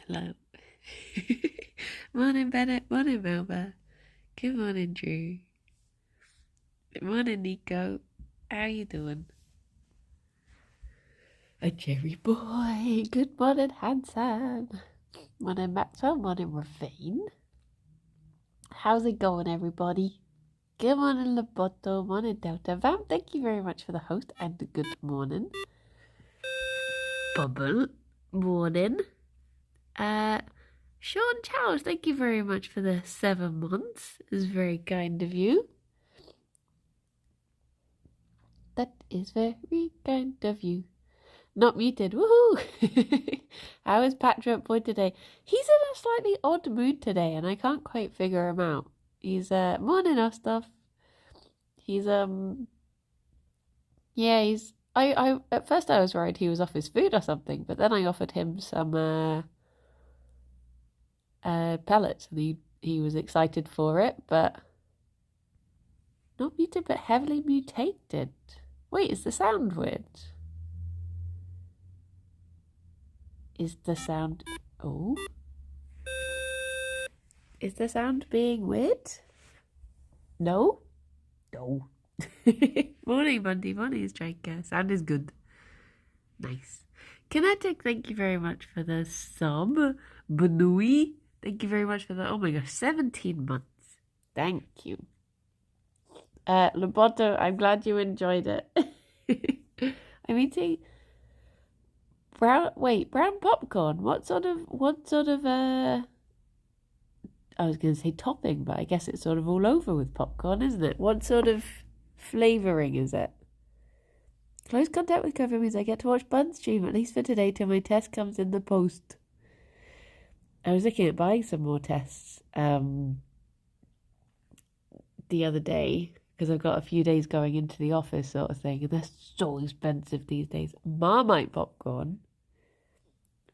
Hello. Morning, Bennett. Morning, Melba. Good morning, Drew. Good morning, Nico. How you doing? A Gerry boy. Good morning, handsome. Morning, Maxwell. Morning, Ravine. How's it going, everybody? Good morning, Loboto. Morning, Delta. Vam, thank you very much for the host and good morning. Bubble. Morning. Sean Charles, thank you very much for the 7 months. It's very kind of you. That is very kind of you. Not muted. Woohoo! How is Patrick Boy today? He's in a slightly odd mood today, and I can't quite figure him out. He's morning us stuff. He's yeah, he's I at first I was worried he was off his food or something, but then I offered him some pellets, and he was excited for it, but not muted, but heavily mutated. Wait, is the sound weird? Is the sound... Oh. Is the sound being weird? No? No. Morning, Monday. Morning, Striker. Sound is good. Nice. Kinetic, thank you very much for the sub. Banui, thank you very much for the... Oh my gosh, 17 months. Thank you. Loboto, I'm glad you enjoyed it. I'm eating brown popcorn. What sort of I was going to say topping, but I guess it's sort of all over with popcorn, isn't it? What sort of flavouring is it? Close contact with COVID means I get to watch Buns stream, at least for today, till my test comes in the post. I was looking at buying some more tests the other day, because I've got a few days going into the office sort of thing, and they're so expensive these days. Marmite popcorn.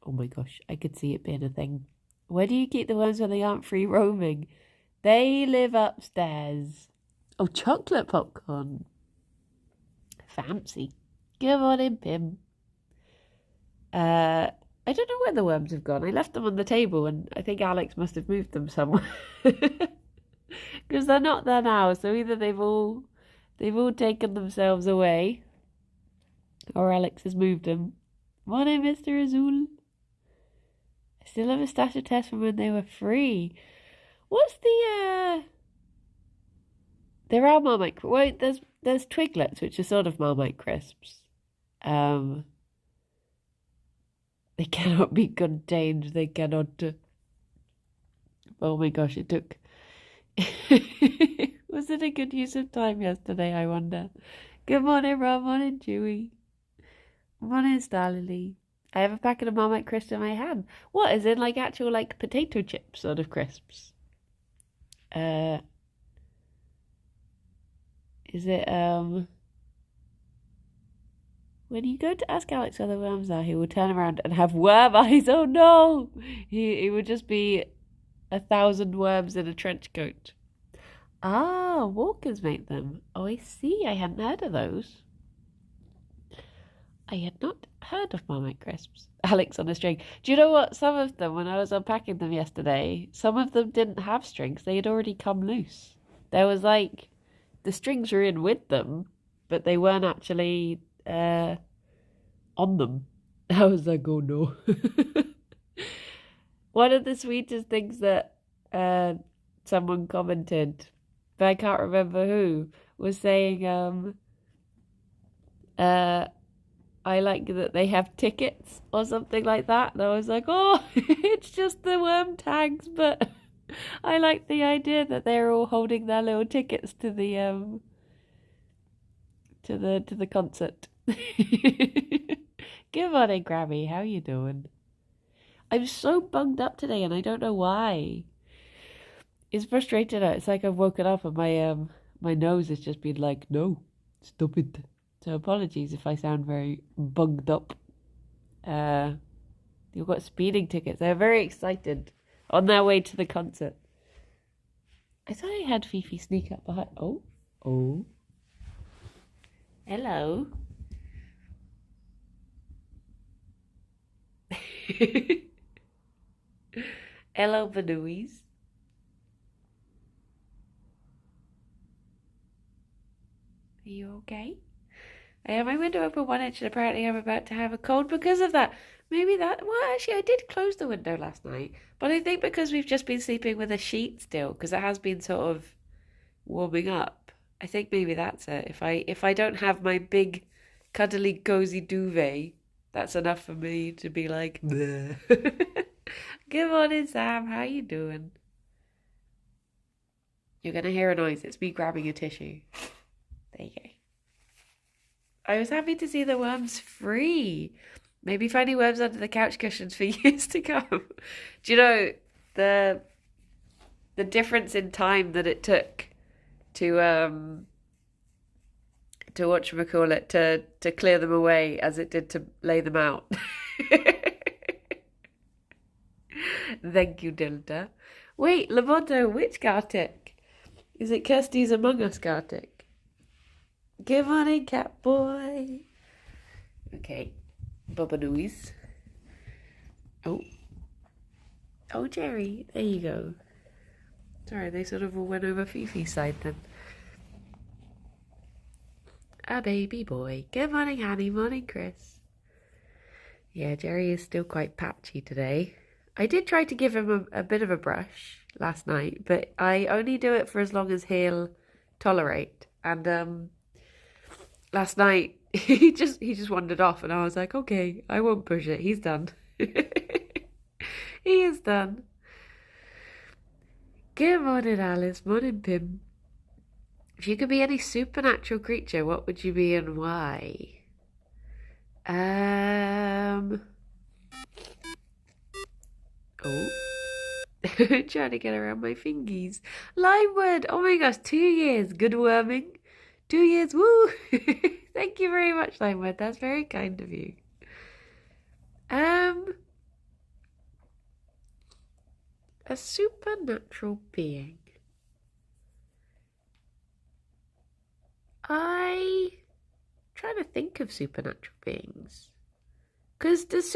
Oh my gosh, I could see it being a thing. Where do you keep the worms when they aren't free roaming? They live upstairs. Oh, chocolate popcorn. Fancy. Good morning, Pim. I don't know where the worms have gone. I left them on the table, and I think Alex must have moved them somewhere. Because they're not there now, so either they've all taken themselves away, or Alex has moved them. Morning, Mr. Azul. I still have a stash of tests from when they were free. What's the There are Marmite. Wait, there's Twiglets, which are sort of Marmite crisps. They cannot be contained. They cannot. Oh my gosh! It took. Was it a good use of time yesterday, I wonder? Good morning, Rob. Morning, Dewey. Morning, Starlily. I have a packet of Marmite crisps in my hand. What, is it like actual like potato chip sort of crisps? Is it when you go to ask Alex where the worms are, he will turn around and have worm eyes. Oh no! He would just be 1,000 worms in a trench coat. Ah, walkers make them. Oh, I see. I hadn't heard of those. I had not heard of Marmite crisps. Alex on a string. Do you know what? Some of them, when I was unpacking them yesterday, some of them didn't have strings. They had already come loose. There was like, the strings were in with them, but they weren't actually on them. I was like, oh no. One of the sweetest things that someone commented, but I can't remember who, was saying, I like that they have tickets or something like that. And I was like, oh, it's just the worm tags, but I like the idea that they're all holding their little tickets to the concert. Good morning, Grammy. How you doing? I'm so bunged up today, and I don't know why. It's frustrating. It's like I've woken up and my nose has just been like, no, stop it. So apologies if I sound very bunged up. You've got speeding tickets. They're very excited on their way to the concert. I thought I had Fifi sneak up behind. Oh. Hello. Hello, Banooies. Are you okay? I have my window open 1 inch and apparently I'm about to have a cold because of that. Maybe that. Well, actually, I did close the window last night, but I think because we've just been sleeping with a sheet still, because it has been sort of warming up. I think maybe that's it. If I don't have my big, cuddly, cozy duvet, that's enough for me to be like, bleh. Good morning, Sam. How you doing? You're gonna hear a noise. It's me grabbing a tissue. There you go. I was happy to see the worms free. Maybe finding worms under the couch cushions for years to come. Do you know the difference in time that it took to whatchamacallit to clear them away as it did to lay them out? Thank you, Dilda. Wait, Lamondo, which Gartic? Is it Kirsty's Among Us Gartic? Good morning, cat boy. Okay, Bubba Noise. Oh, Gerry, there you go. Sorry, they sort of all went over Fifi's side then. A baby boy. Good morning, Hanny. Morning, Chris. Yeah, Gerry is still quite patchy today. I did try to give him a bit of a brush last night, but I only do it for as long as he'll tolerate. And last night he just wandered off, and I was like, okay, I won't push it. He's done. He is done. Good morning, Alice. Morning, Pim. If you could be any supernatural creature, what would you be and why? Oh. Trying to get around my fingies. Limewood! Oh my gosh, 2 years. Good worming. 2 years. Woo! Thank you very much, Limewood. That's very kind of you. A supernatural being. I'm trying to think of supernatural beings. Because is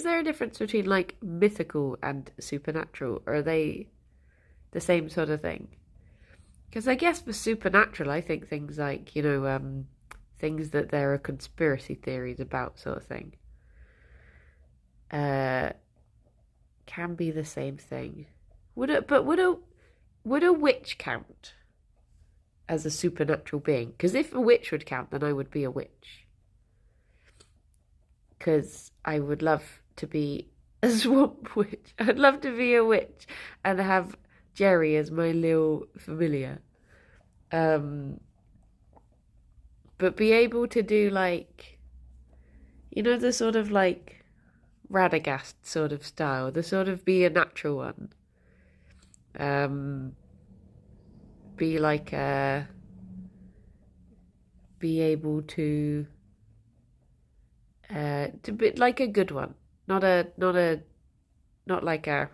there a difference between like mythical and supernatural? Or are they the same sort of thing? Because I guess for supernatural, I think things like, things that there are conspiracy theories about sort of thing. Can be the same thing. Would a witch count as a supernatural being? Because if a witch would count, then I would be a witch. Because I would love to be a swamp witch. I'd love to be a witch and have Gerry as my little familiar. But be able to do like, the sort of like Radagast sort of style, the sort of be a natural one. Be like be able to be like a good one, not like a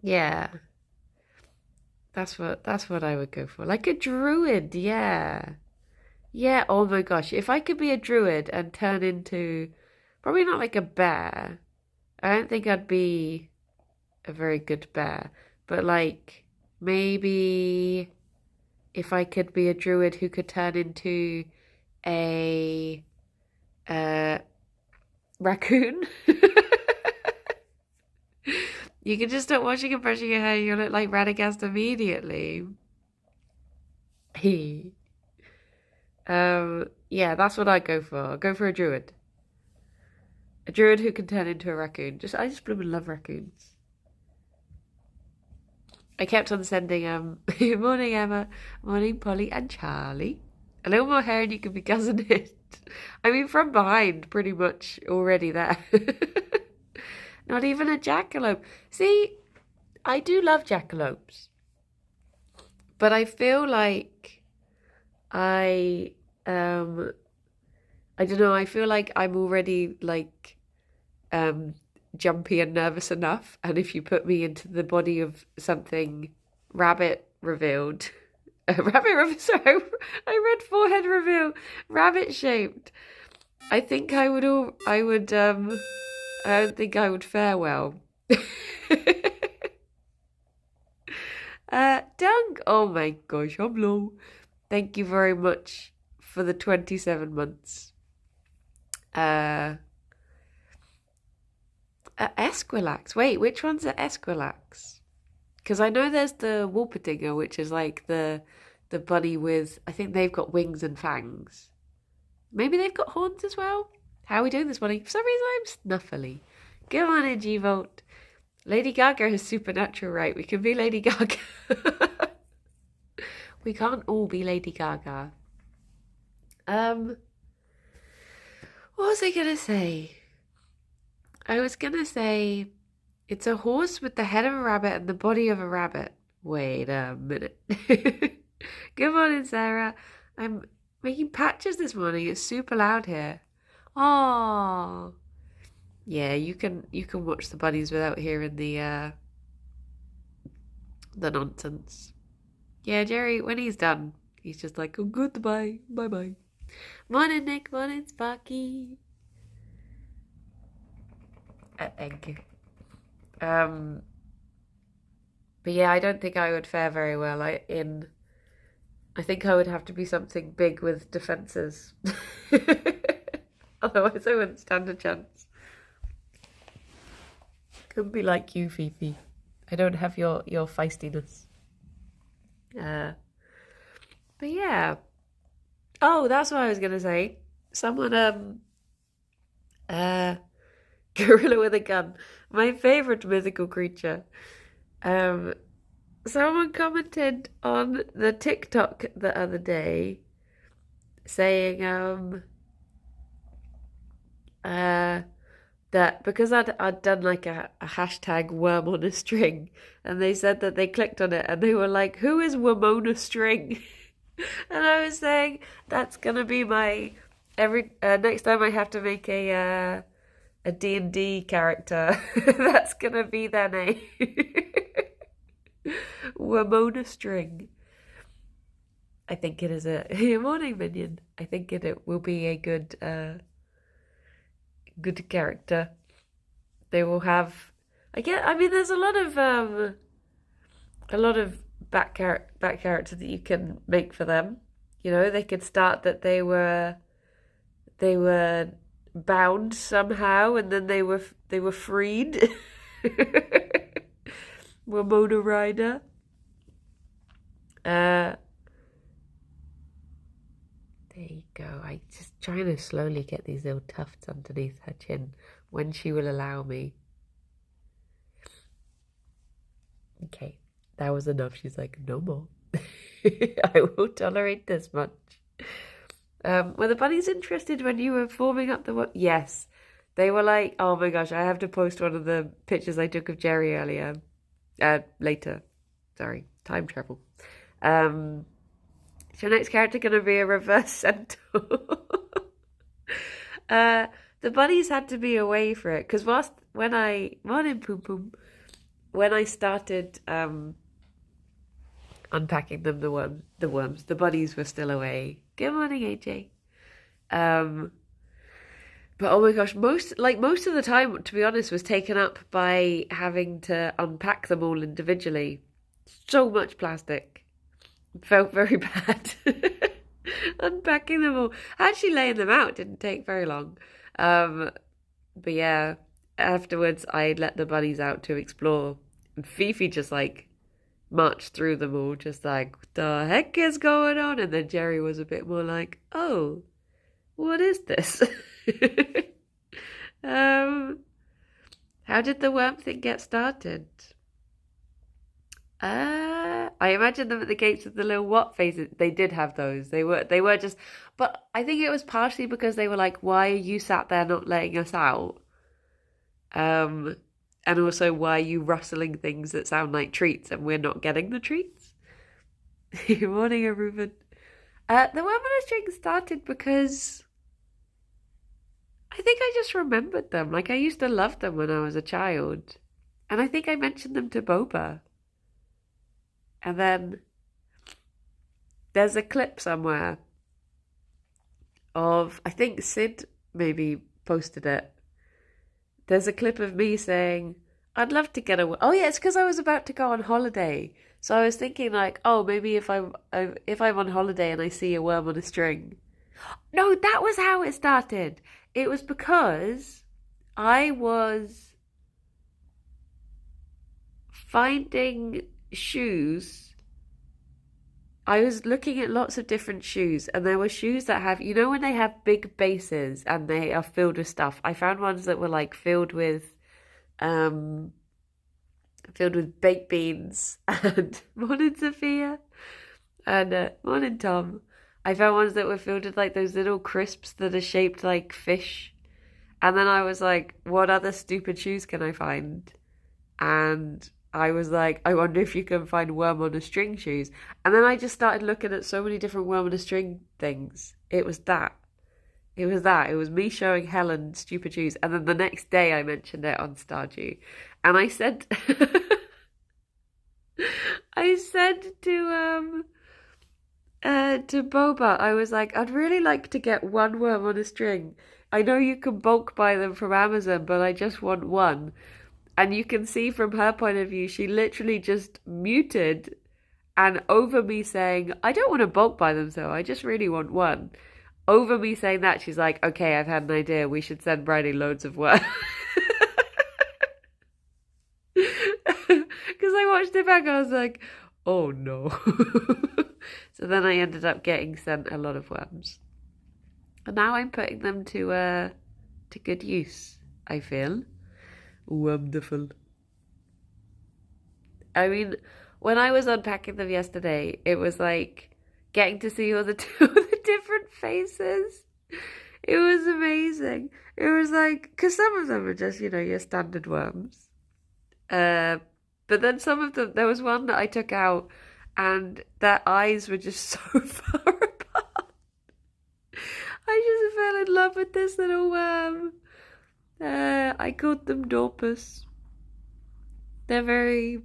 yeah, that's what I would go for, like a druid. Yeah, oh my gosh, if I could be a druid and turn into, probably not like a bear, I don't think I'd be a very good bear, but like maybe if I could be a druid who could turn into a raccoon. You can just start washing and brushing your hair, you look like Radagast immediately. Yeah, that's what I'd go for. I'll go for a druid. A druid who can turn into a raccoon. I just blooming love raccoons. I kept on sending morning Emma, morning Polly and Charlie. A little more hair and you can be cousin it. I mean, from behind, pretty much already there. Not even a jackalope. See, I do love jackalopes, but I feel like I don't know. I feel like I'm already like jumpy and nervous enough, and if you put me into the body of something rabbit revealed, Rabbit reveal. Sorry, I read forehead reveal. Rabbit shaped. I think I would all. I would. I don't think I would fare well. Dunk. Oh my gosh, I'm low. Thank you very much for the 27 months. Esquilax. Wait, which one's an Esquilax? Because I know there's the Wolpertinger, which is like the bunny with, I think they've got wings and fangs. Maybe they've got horns as well? How are we doing this morning? For some reason I'm snuffly. Come on in, G-Volt. Lady Gaga has supernatural, right? We can be Lady Gaga. We can't all be Lady Gaga. What was I going to say? I was going to say it's a horse with the head of a rabbit and the body of a rabbit. Wait a minute. Good morning, Sarah. I'm making patches this morning. It's super loud here. Oh, yeah. You can watch the bunnies without hearing the nonsense. Yeah, Gerry. When he's done, he's just like, "Oh, goodbye, bye bye." Morning, Nick. Morning, Sparky. Egg. But yeah, I don't think I would fare very well. I think I would have to be something big with defences. Otherwise I wouldn't stand a chance. Couldn't be like you, Fifi. I don't have your feistiness. But yeah. Oh, that's what I was gonna say. Someone gorilla with a gun. My favourite mythical creature. Someone commented on the TikTok the other day saying that because I'd done like a hashtag worm on a string, and they said that they clicked on it and they were like, "Who is Womona String?" And I was saying that's gonna be my next time I have to make a D&D character, that's gonna be their name. Womona String. I think it is a morning minion. I think it will be a good character. They will have. I mean, there's a lot of back characters that you can make for them. You know, they could start that they were bound somehow, and then they were freed. Womona Rider. There you go. I just trying to slowly get these little tufts underneath her chin when she will allow me. Okay, that was enough. She's like, no more. I will tolerate this much. Were the bunnies interested when you were forming up the what? Yes. They were like, oh my gosh, I have to post one of the pictures I took of Gerry earlier. Later. Sorry, time travel. Is your next character going to be a reverse centaur? The bunnies had to be away for it, because when I started unpacking them, the worms, the bunnies were still away. Good morning, AJ. But oh my gosh, most of the time, to be honest, was taken up by having to unpack them all individually. So much plastic. Felt very bad. Unpacking them all. Actually laying them out didn't take very long. But yeah, afterwards I let the bunnies out to explore. And Fifi just like marched through them all, just like, what the heck is going on? And then Gerry was a bit more like, oh, what is this? How did the worm thing get started? I imagine them at the gates with the little what faces. They did have those. They were just, but I think it was partially because they were like, why are you sat there not letting us out? And also, why are you rustling things that sound like treats and we're not getting the treats? Good morning, Reuben. The worm on a string started because I think I just remembered them. Like, I used to love them when I was a child. And I think I mentioned them to Boba. And then there's a clip somewhere of, I think Sid maybe posted it. There's a clip of me saying, I'd love to get a... Oh yeah, it's because I was about to go on holiday. So I was thinking like, oh, maybe if I'm on holiday and I see a worm on a string. No, that was how it started. It was because I was finding shoes. I was looking at lots of different shoes, and there were shoes that have, you know, when they have big bases and they are filled with stuff. I found ones that were like filled with baked beans and morning Sophia and morning Tom. I found ones that were filled with like those little crisps that are shaped like fish. And then I was like, what other stupid shoes can I find? And I was like, I wonder if you can find worm on a string shoes. And then I just started looking at so many different worm on a string things. It was that. It was me showing Helen stupid shoes. And then the next day I mentioned it on Stardew. And I said, I said to Boba, I was like, I'd really like to get one worm on a string. I know you can bulk buy them from Amazon, but I just want one. And you can see from her point of view, she literally just muted and over me saying, I don't want to bulk buy them, so I just really want one. Over me saying that, she's like, okay, I've had an idea. We should send Bridie loads of work. Because I watched it back, I was like, oh no. So then I ended up getting sent a lot of worms. And now I'm putting them to good use, I feel. Wonderful. I mean, when I was unpacking them yesterday, it was like getting to see all the different faces. It was amazing. It was like, because some of them are just, you know, your standard worms. But then some of them, there was one that I took out and their eyes were just so far apart. I just fell in love with this little worm. I called them Dorpus. They're very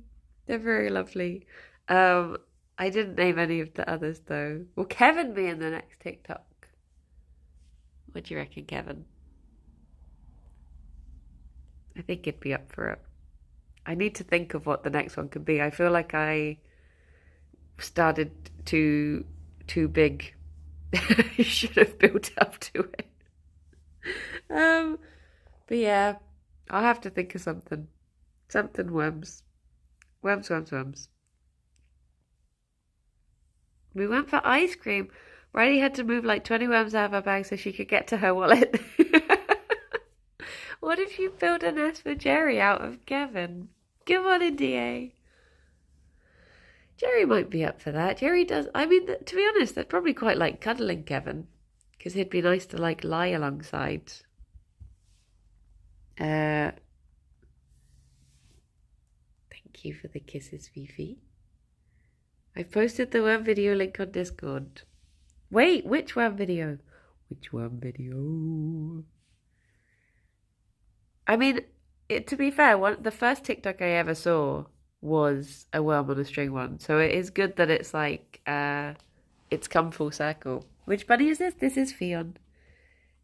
lovely. I didn't name any of the others though. Will Kevin be in the next TikTok? What do you reckon, Kevin? I think he'd be up for it. I need to think of what the next one could be. I feel like I started too big. You should have built up to it. But yeah, I'll have to think of something. Something worms. Worms. We went for ice cream. Riley had to move like 20 worms out of her bag so she could get to her wallet. What if you build a nest for Gerry out of Kevin? Come on in, DA. Gerry might be up for that. Gerry does. I mean, to be honest, they'd probably quite like cuddling Kevin because he'd be nice to like lie alongside. Thank you for the kisses, Fifi. I've posted the worm video link on Discord. Wait, which worm video? Which worm video? I mean, to be fair, the first TikTok I ever saw was a worm on a string one. So it is good that it's like, it's come full circle. Which bunny is this? This is Ffion.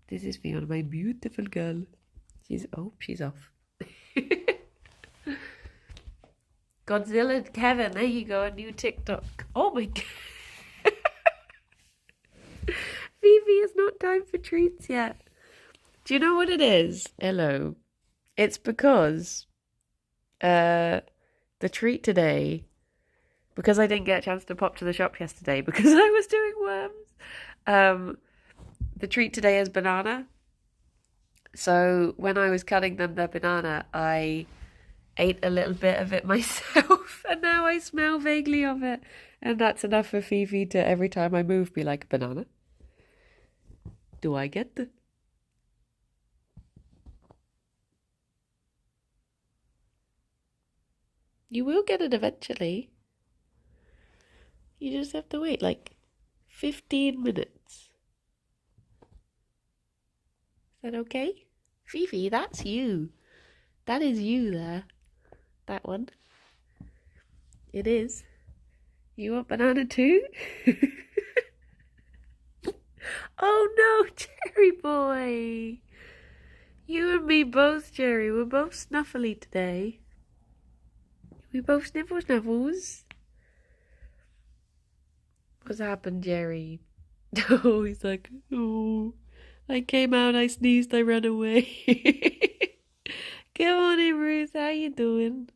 This is Ffion, my beautiful girl. She's off. Godzilla and Kevin, there you go, a new TikTok. Oh my god. Vivi, it's not time for treats yet. Do you know what it is? Hello. It's because the treat today, because I didn't get a chance to pop to the shop yesterday because I was doing worms. The treat today is banana. So when I was cutting them the banana, I ate a little bit of it myself and now I smell vaguely of it. And that's enough for Fifi to every time I move be like, banana? Do I get the... You will get it eventually. You just have to wait like 15 minutes. Is that okay? Fifi, that's you. That is you there. That one. It is. You want banana too? Oh no, Gerry boy. You and me both, Gerry. We're both snuffly today. We both snuffles. What's happened, Gerry? Oh, he's like, oh, I came out, I sneezed, I ran away. Good morning, Ruth. How you doing?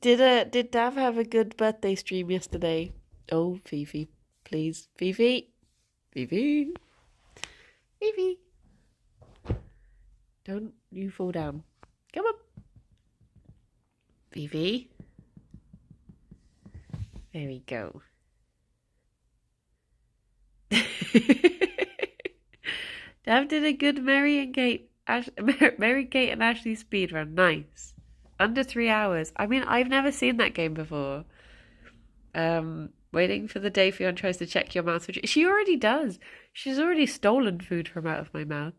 Did Dav have a good birthday stream yesterday? Oh, Fifi, please, Fifi, Fifi, Fifi. Don't you fall down. Come on, Fifi. There we go. Dav did a good Mary, Kate, and Ashley speedrun. Nice. Under 3 hours. I mean, I've never seen that game before. Waiting for the day Ffion tries to check your mouth. She already does. She's already stolen food from out of my mouth.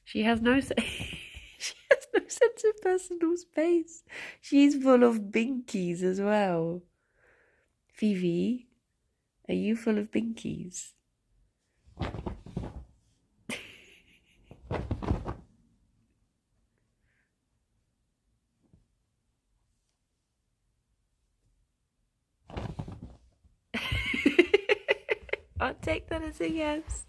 She has no she has no sense of personal space. She's full of binkies as well. Phoebe, are you full of binkies? I'll take that as a yes.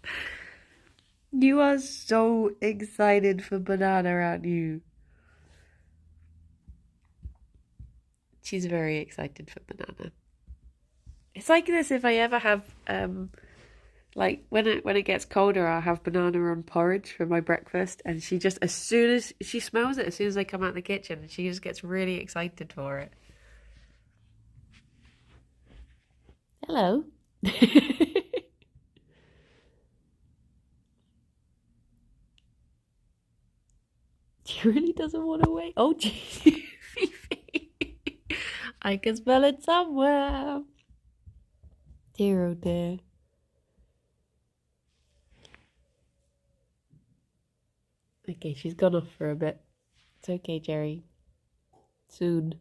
You are so excited for banana, aren't you? She's very excited for banana. It's like this if I ever have like when it gets colder, I'll have banana on porridge for my breakfast, and she just, as soon as she smells it, as soon as I come out of the kitchen, she just gets really excited for it. Hello. She really doesn't want to wait. Oh, gee, Fifi. I can smell it somewhere. Dear, oh dear. Okay, she's gone off for a bit. It's okay, Gerry. Soon.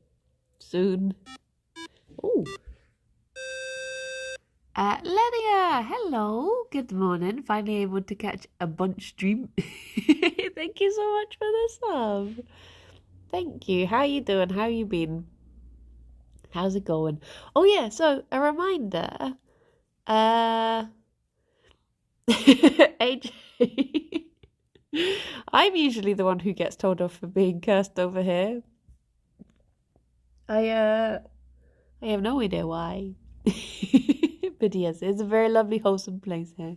Oh. Lydia, hello. Good morning. Finally able to catch a bunch stream. Thank you so much for the sub. Thank you. How you doing? How you been? How's it going? Oh yeah, so a reminder. AJ. I'm usually the one who gets told off for being cursed over here. I have no idea why. But yes, it's a very lovely, wholesome place here.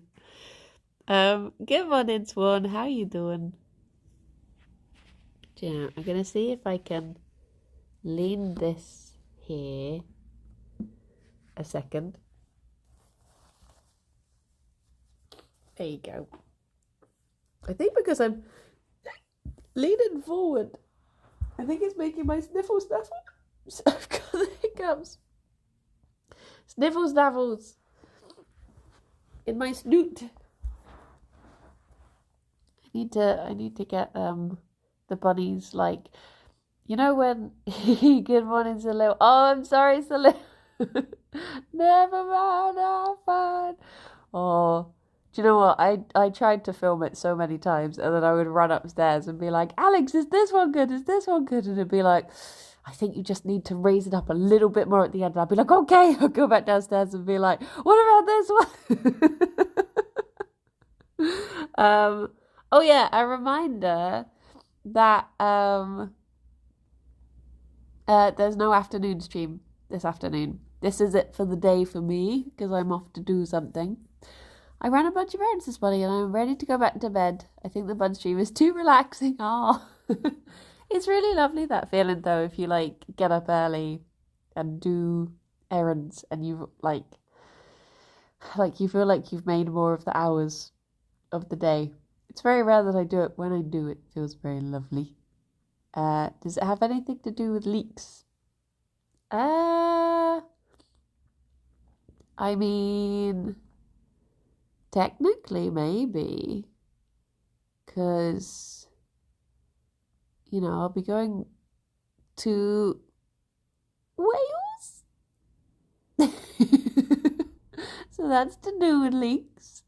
Good morning, Swan. How you doing? Yeah, I'm gonna see if I can lean this here a second. There you go. I think because I'm leaning forward, I think it's making my sniffle. So I've got the hiccups. Sniffles in my snoot. I need to get the bunnies, like, you know when good morning, Salil. Oh, I'm sorry, Salil. Never mind, I'm fine. Oh, do you know what? I tried to film it so many times, and then I would run upstairs and be like, Alex, is this one good? Is this one good? And it'd be like, I think you just need to raise it up a little bit more at the end. And I'd be like, okay. I'll go back downstairs and be like, what about this one? Oh yeah, a reminder that there's no afternoon stream this afternoon. This is it for the day for me, because I'm off to do something. I ran a bunch of errands this morning and I'm ready to go back to bed. I think the bun stream is too relaxing. Oh, it's really lovely, that feeling though, if you like get up early and do errands and you like you feel like you've made more of the hours of the day. It's very rare that I do it. When I do, it feels very lovely. Does it have anything to do with leaks? I mean, technically maybe, because, you know, I'll be going to Wales. So That's the new leaks.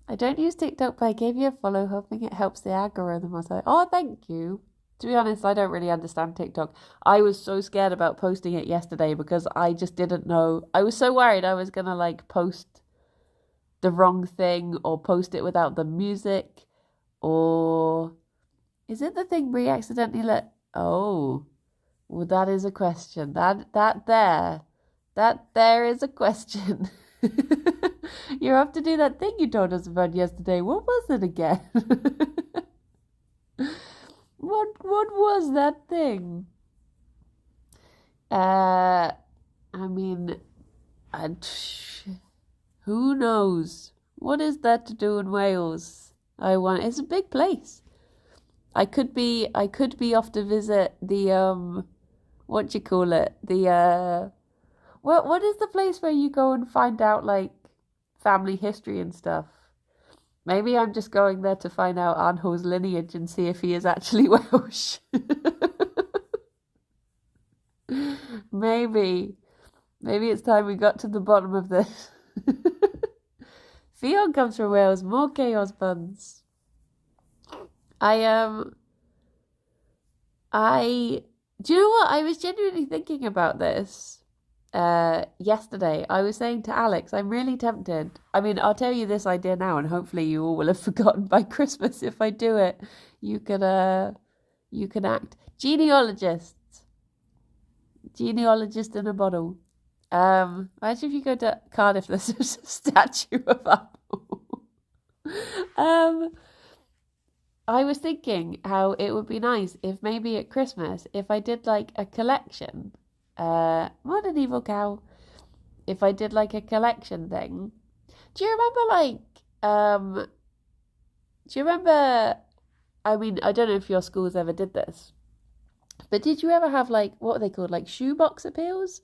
I don't use TikTok, but I gave you a follow, hoping it helps the algorithm. I was like, oh, thank you. To be honest, I don't really understand TikTok. I was so scared about posting it yesterday because I just didn't know. I was so worried I was gonna like post the wrong thing or post it without the music, or is it the thing where you accidentally let? Oh, well, that is a question. That there is a question. You have to do that thing you told us about yesterday. What was it again? What was that thing? I mean, who knows? What is that to do in Wales? It's a big place. I could be off to visit the what do you call it? The what is the place where you go and find out like family history and stuff? Maybe I'm just going there to find out Arnho's lineage and see if he is actually Welsh. Maybe it's time we got to the bottom of this. Ffion comes from Wales. More chaos buns. Do you know what? I was genuinely thinking about this yesterday. I was saying to Alex, I'm really tempted. I mean, I'll tell you this idea now, and hopefully you all will have forgotten by Christmas. If I do it, you can act genealogist in a bottle. Imagine if you go to Cardiff, there's a statue of Apple. I was thinking how it would be nice if maybe at Christmas, if I did like a collection, what an evil cow, if I did like a collection thing. Do you remember, I mean, I don't know if your schools ever did this, but did you ever have like, what are they called, like shoebox appeals?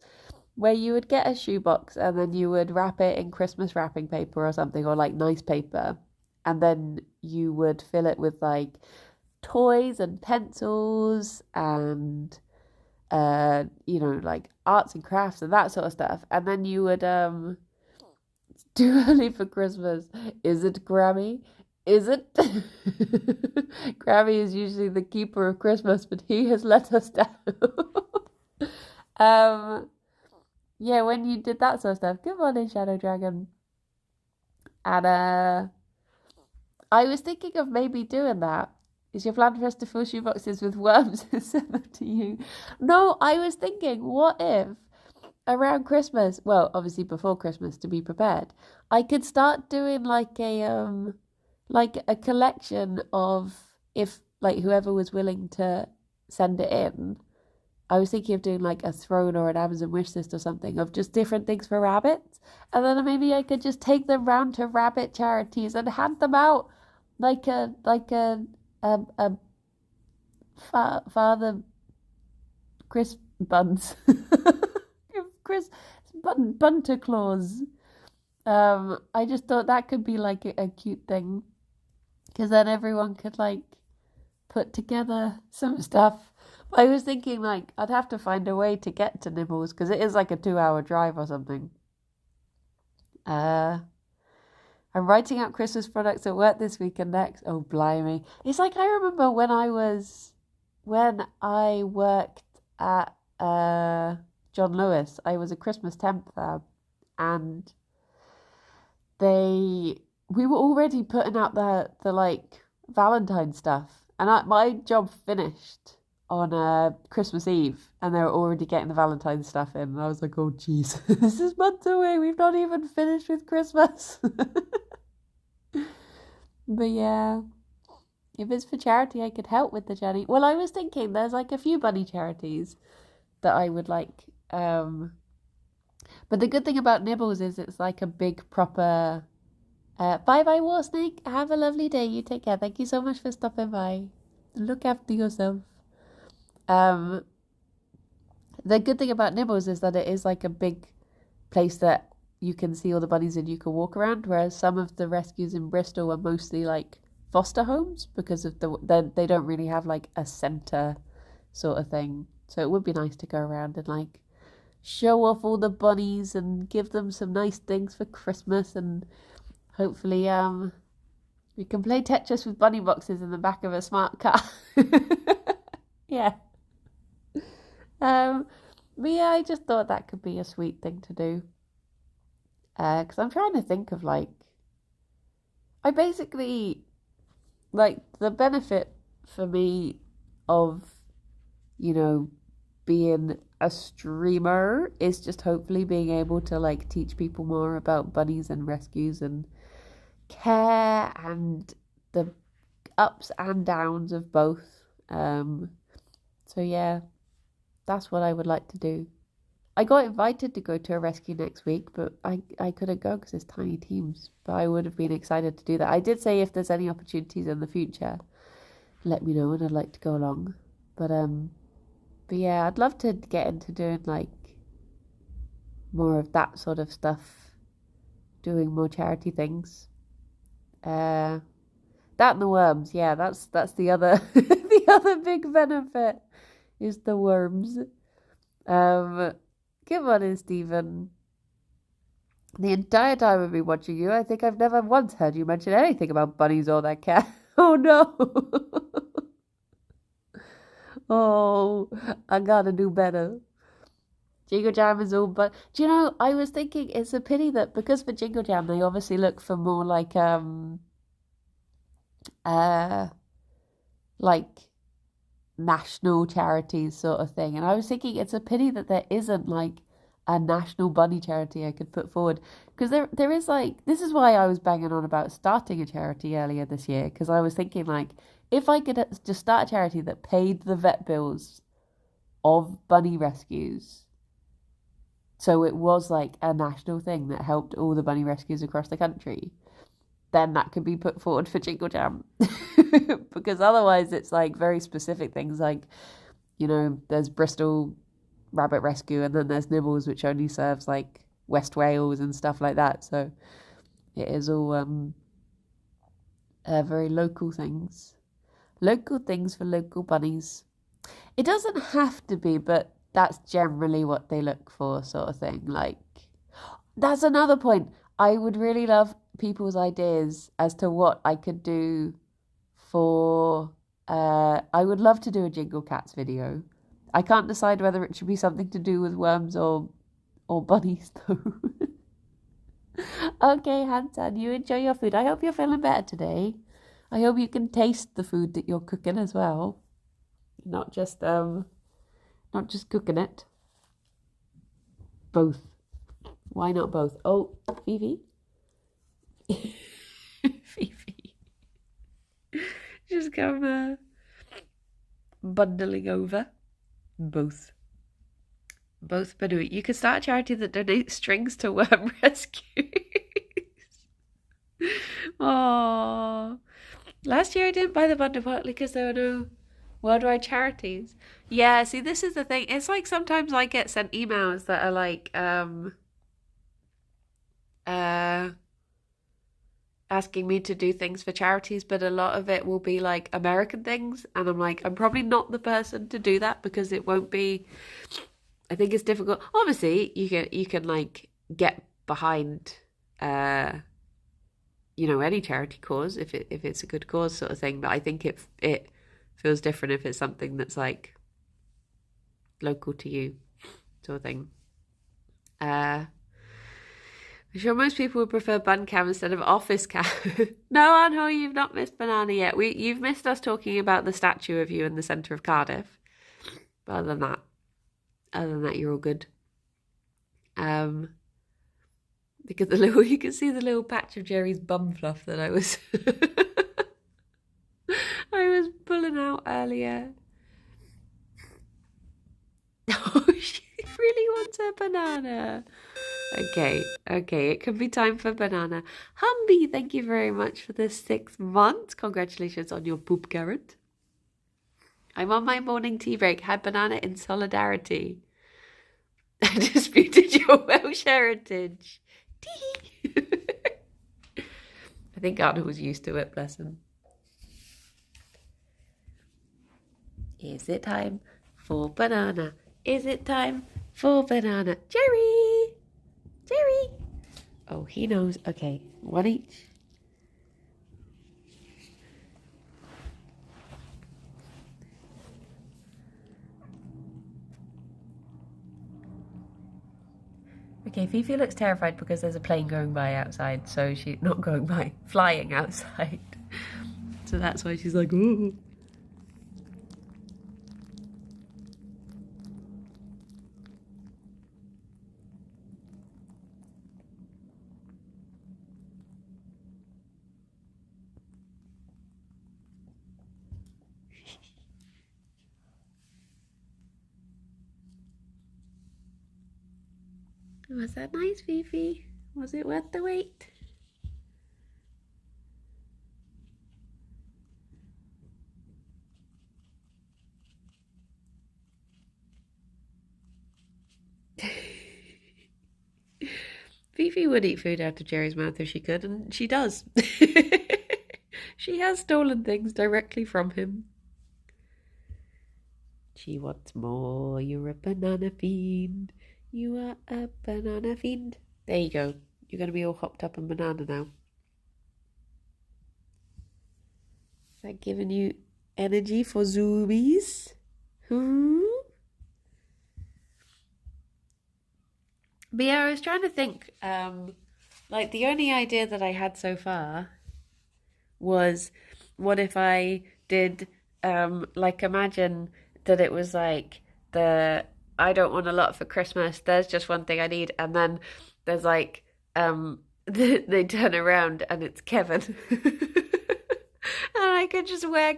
Where you would get a shoebox and then you would wrap it in Christmas wrapping paper or something, or like nice paper. And then you would fill it with like toys and pencils and, like arts and crafts and that sort of stuff. And then you would, too early for Christmas. Is it Grammy? Is it? Grammy is usually the keeper of Christmas, but he has let us down. Yeah, when you did that sort of stuff. Good morning, Shadow Dragon. And, I was thinking of maybe doing that. Is your plan for us to fill shoeboxes with worms and send them to you? No, I was thinking, what if around Christmas, well, obviously before Christmas to be prepared, I could start doing like a collection of, if like whoever was willing to send it in. I was thinking of doing like a throne or an Amazon wishlist or something of just different things for rabbits, and then maybe I could just take them round to rabbit charities and hand them out like a Father Chris buns, Chris Bunter Claus. I just thought that could be like a cute thing, because then everyone could like put together some stuff. I was thinking like I'd have to find a way to get to Nibbles because it is like a 2-hour drive or something. I'm writing out Christmas products at work this week and next. Oh, blimey. It's like I remember when I worked at John Lewis, I was a Christmas temp there, and we were already putting out the like Valentine stuff, and my job finished on Christmas Eve, and they were already getting the Valentine stuff in, and I was like, oh jeez, this is months away, we've not even finished with Christmas. But yeah, if it's for charity, I could help with the journey. Well, I was thinking there's like a few bunny charities that I would like, but the good thing about Nibbles is it's like a big proper bye War Snake, have a lovely day, you take care, thank you so much for stopping by, look after yourself. The good thing about Nibbles is that it is like a big place that you can see all the bunnies and you can walk around, whereas some of the rescues in Bristol are mostly like foster homes because of they don't really have like a centre sort of thing. So it would be nice to go around and like show off all the bunnies and give them some nice things for Christmas, and hopefully we can play Tetris with bunny boxes in the back of a smart car. Yeah. But yeah, I just thought that could be a sweet thing to do. Because I'm trying to think of I basically, the benefit for me of, being a streamer is just hopefully being able to teach people more about bunnies and rescues and care and the ups and downs of both. So yeah, that's what I would like to do. I got invited to go to a rescue next week, but I couldn't go because it's tiny teams. But I would have been excited to do that. I did say if there's any opportunities in the future, let me know and I'd like to go along. But yeah, I'd love to get into doing more of that sort of stuff, doing more charity things. That and the worms, yeah, that's the other the other big benefit is the worms. Good morning, Stephen. The entire time I've been watching you, I think I've never once heard you mention anything about bunnies or their care. Oh no. Oh, I gotta do better. Jingle Jam is all, but do you know, I was thinking it's a pity that because for Jingle Jam they obviously look for more like national charities sort of thing, and I was thinking it's a pity that there isn't a national bunny charity I could put forward, because there is this is why I was banging on about starting a charity earlier this year, because I was thinking if I could just start a charity that paid the vet bills of bunny rescues, so it was a national thing that helped all the bunny rescues across the country, then that could be put forward for Jingle Jam. Because otherwise it's very specific things there's Bristol Rabbit Rescue and then there's Nibbles, which only serves West Wales and stuff like that. So it is all very local things. Local things for local bunnies. It doesn't have to be, but that's generally what they look for, sort of thing. That's another point. I would really love people's ideas as to what I could do for... I would love to do a Jingle Cats video. I can't decide whether it should be something to do with worms or bunnies, though. Okay, Hansan, you enjoy your food. I hope you're feeling better today. I hope you can taste the food that you're cooking as well. Not just cooking it. Both. Why not both? Oh, Fifi. Fifi. Just come bundling over. Both. Both Benui. You could start a charity that donates strings to worm rescues. Oh. Last year I didn't buy the bundle partly because there were no worldwide charities. Yeah, see, this is the thing. It's sometimes I get sent emails that are asking me to do things for charities, but a lot of it will be American things, and I'm I'm probably not the person to do that because it won't be. I think it's difficult. Obviously, you can get behind any charity cause if it's a good cause sort of thing, but I think it feels different if it's something that's local to you sort of thing. I'm sure most people would prefer bun cam instead of office cam. No, Anho, you've not missed Banana yet. You've missed us talking about the statue of you in the centre of Cardiff. But other than that, you're all good. Because you can see the little patch of Jerry's bum fluff that I was pulling out earlier. Oh, she really wants a banana. Okay, it could be time for banana. Humby, thank you very much for the 6 months. Congratulations on your poop carrot. I'm on my morning tea break. Had banana in solidarity. I disputed your Welsh heritage. I think Arnold was used to it, bless him. Is it time for banana? Is it time 4 banana. Gerry! Gerry! Oh, he knows. Okay, 1 each. Okay, Fifi looks terrified because there's a plane going by outside, so she's not going by, flying outside. So that's why she's like, ooh. Was that nice, Fifi? Was it worth the wait? Fifi would eat food out of Gerry's mouth if she could, and she does. She has stolen things directly from him. She wants more. You're a banana fiend. You are a banana fiend. There you go. You're going to be all hopped up on banana now. Is that giving you energy for zoomies? But yeah, I was trying to think, like the only idea that I had so far was, what if I did, like imagine that it was like I don't want a lot for Christmas, there's just one thing I need, and then there's like, they turn around and it's Kevin. And I could just wear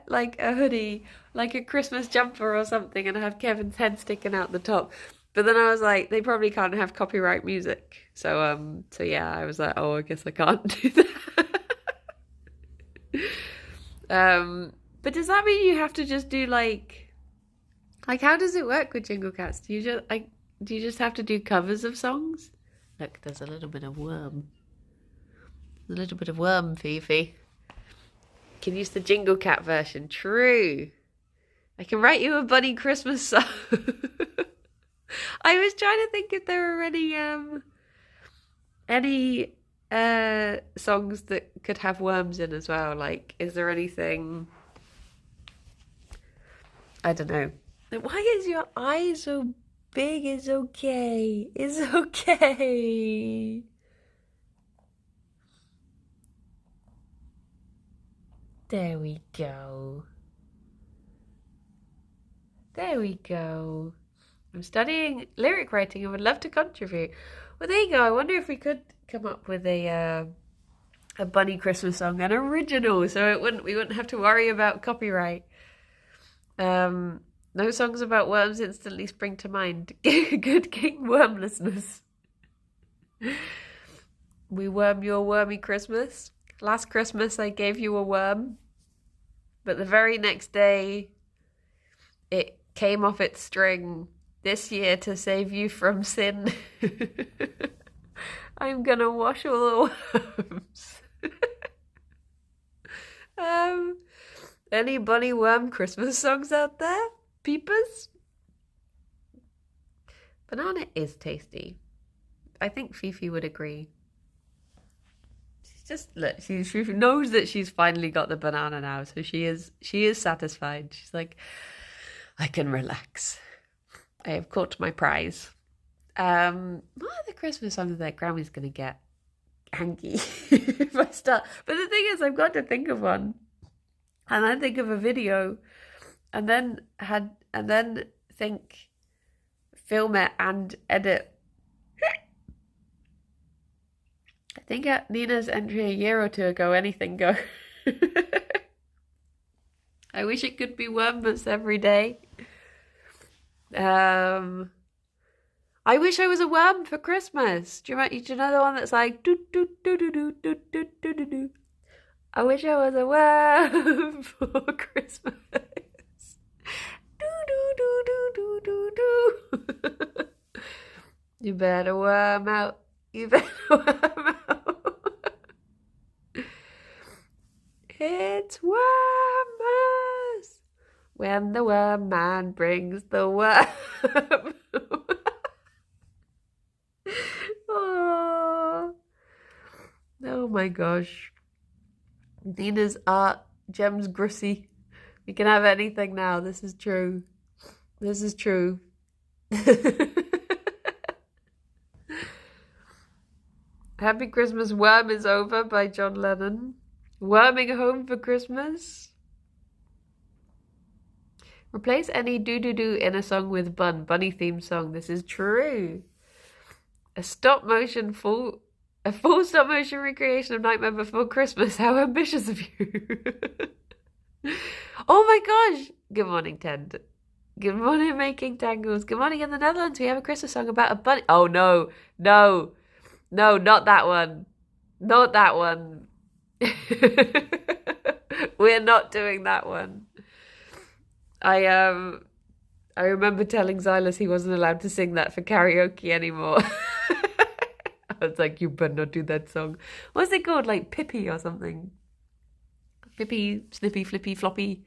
like a hoodie, like a Christmas jumper or something, and have Kevin's head sticking out the top. But then I was like, they probably can't have copyright music. So yeah, I was like, oh, I guess I can't do that. But does that mean you have to just do like how does it work with Jingle Cats? Do you just have to do covers of songs? Look, there's a little bit of worm. A little bit of worm, Fifi. Can use the Jingle Cat version. True. I can write you a bunny Christmas song. I was trying to think if there were any songs that could have worms in as well. Like, is there anything? I don't know. Why is your eye so big? It's okay. It's okay. There we go. There we go. I'm studying lyric writing and would love to contribute. Well, there you go. I wonder if we could come up with a bunny Christmas song, an original, so we wouldn't have to worry about copyright. No songs about worms instantly spring to mind. Good King Wormlessness. We worm your wormy Christmas. Last Christmas I gave you a worm, but the very next day it came off its string. This year, to save you from sin, I'm gonna wash all the worms. Any bunny worm Christmas songs out there? Peepers? Banana is tasty. I think Fifi would agree. She knows that she's finally got the banana now, so she is satisfied. She's like, I can relax. I have caught my prize. What are the Christmas songs that Grammy's gonna get angry if I start? But the thing is, I've got to think of one, and then think of a video, and then think, film it and edit. I think at Nina's entry a year or two ago, anything goes. I wish it could be wormless every day. I wish I was a worm for Christmas. Do you know the one that's like do do do do do do do do do do? I wish I was a worm for Christmas. Do do do do do do do. You better worm out. You better worm out. It's Wormmas when the worm man brings the worm. my gosh. Nina's art, Gem's Grussy. You can have anything now. This is true. This is true. Happy Christmas, Worm is Over by John Lennon. Worming home for Christmas. Replace any do-do-do in a song with bun. Bunny theme song. This is true. A full stop motion recreation of Nightmare Before Christmas. How ambitious of you. Oh my gosh. Good morning, Ted. Good morning, Making Tangles. Good morning in the Netherlands. We have a Christmas song about a bunny. Oh no, no, no, not that one. Not that one. We're not doing that one. I remember telling Xylas he wasn't allowed to sing that for karaoke anymore. I was like, you better not do that song. What's it called? Like Pippi or something? Pippi, Snippy, Flippy, Floppy.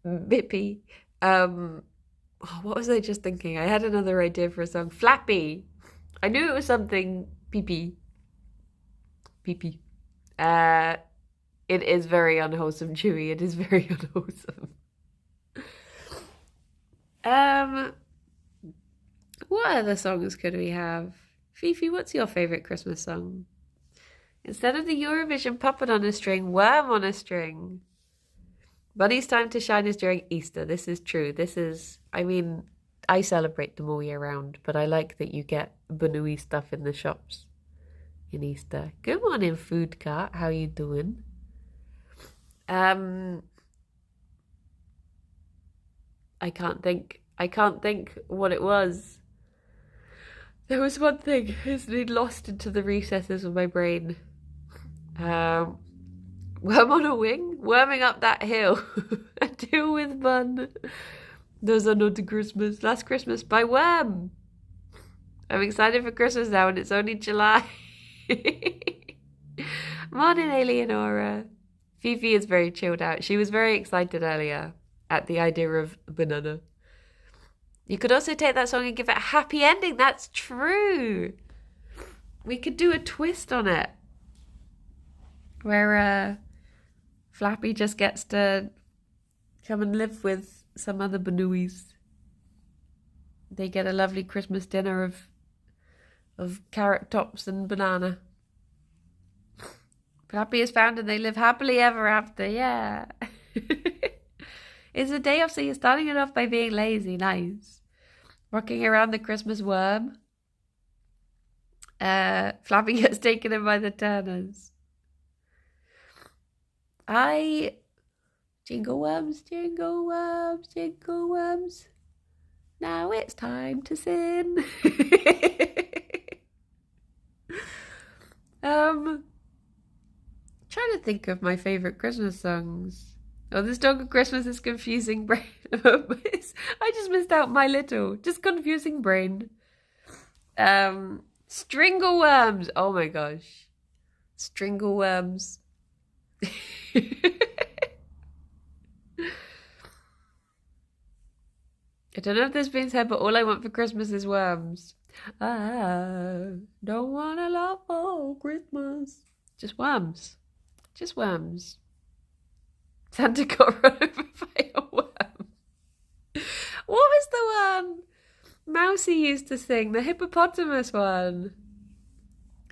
Bippy. What was I just thinking? I had another idea for a song. Flappy. I knew it was something pee-pee. Pee-pee. It is very unwholesome, Chewy. It is very unwholesome. What other songs could we have? Fifi, what's your favourite Christmas song? Instead of the Eurovision puppet on a string, worm on a string. Bunny's time to shine is during Easter. This is true. I celebrate them all year round, but I like that you get Banui stuff in the shops in Easter. Good morning, Food Cart. How you doing? I can't think what it was. There was one thing. It's been lost into the recesses of my brain. Worm on a wing, worming up that hill. A deal with bun. Those are not to Christmas. Last Christmas by Worm. I'm excited for Christmas now and it's only July. Morning, Eleonora. Fifi is very chilled out. She was very excited earlier at the idea of banana. You could also take that song and give it a happy ending. That's true. We could do a twist on it. Where Flappy just gets to come and live with some other Banuis. They get a lovely Christmas dinner of carrot tops and banana. Flappy is found and they live happily ever after. Yeah. It's a day off, so you're starting it off by being lazy. Nice. Rocking around the Christmas worm. Flappy gets taken in by the Turners. Jingle worms, jingle worms, jingle worms. Now it's time to sin. Trying to think of my favourite Christmas songs. Oh, this dog of Christmas is confusing brain. I just missed out My Little. Just confusing brain. Stringle worms. Oh my gosh. Stringle worms. I don't know if this means head, but all I want for Christmas is worms. I don't want a lot for Christmas. Just worms. Just worms. Santa got run over by a worm. What was the one Mousy used to sing? The hippopotamus one.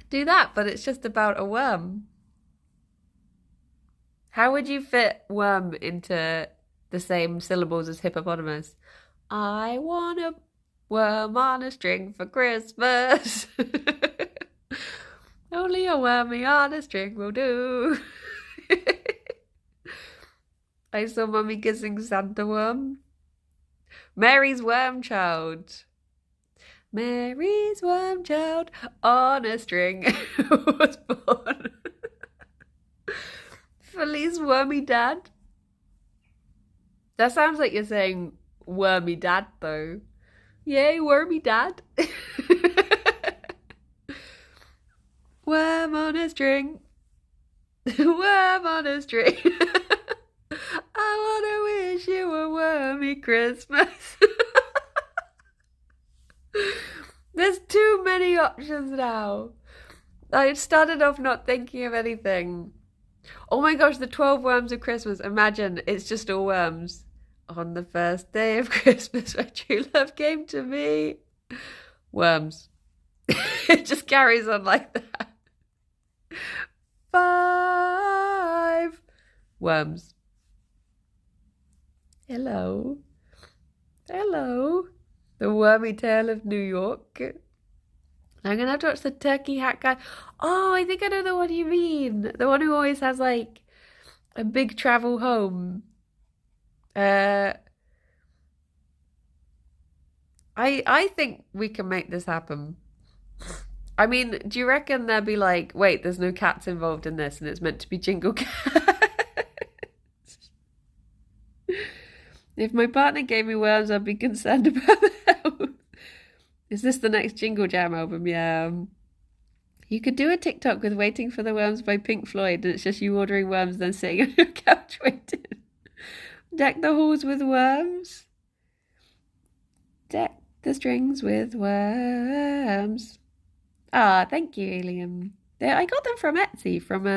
Do that, but it's just about a worm. How would you fit worm into the same syllables as hippopotamus? I want a worm on a string for Christmas. Only a wormy on a string will do. I saw Mummy kissing Santa worm. Mary's worm child. Mary's worm child on a string was born. Feliz wormy dad. That sounds like you're saying wormy dad though. Yay, wormy dad. Worm on a string. Worm on a string. I wanna wish you a wormy Christmas. There's too many options now. I started off not thinking of anything. Oh my gosh, the 12 worms of Christmas. Imagine it's just all worms. On the first day of Christmas, my true love came to me. Worms. It just carries on like that. 5 worms. Hello. Hello. The Wormy Tale of New York. I'm going to have to watch the Turkey Hat Guy. Oh, I think I know the one you mean. The one who always has like a big travel home. I think we can make this happen. I mean, do you reckon they'll be like, wait, there's no cats involved in this and it's meant to be Jingle Cats? If my partner gave me worms, I'd be concerned about the health. Is this the next Jingle Jam album? Yeah. You could do a TikTok with Waiting for the Worms by Pink Floyd, and it's just you ordering worms then sitting on your couch waiting. Deck the halls with worms. Deck the strings with worms. Ah, thank you, Alien. I got them from Etsy, from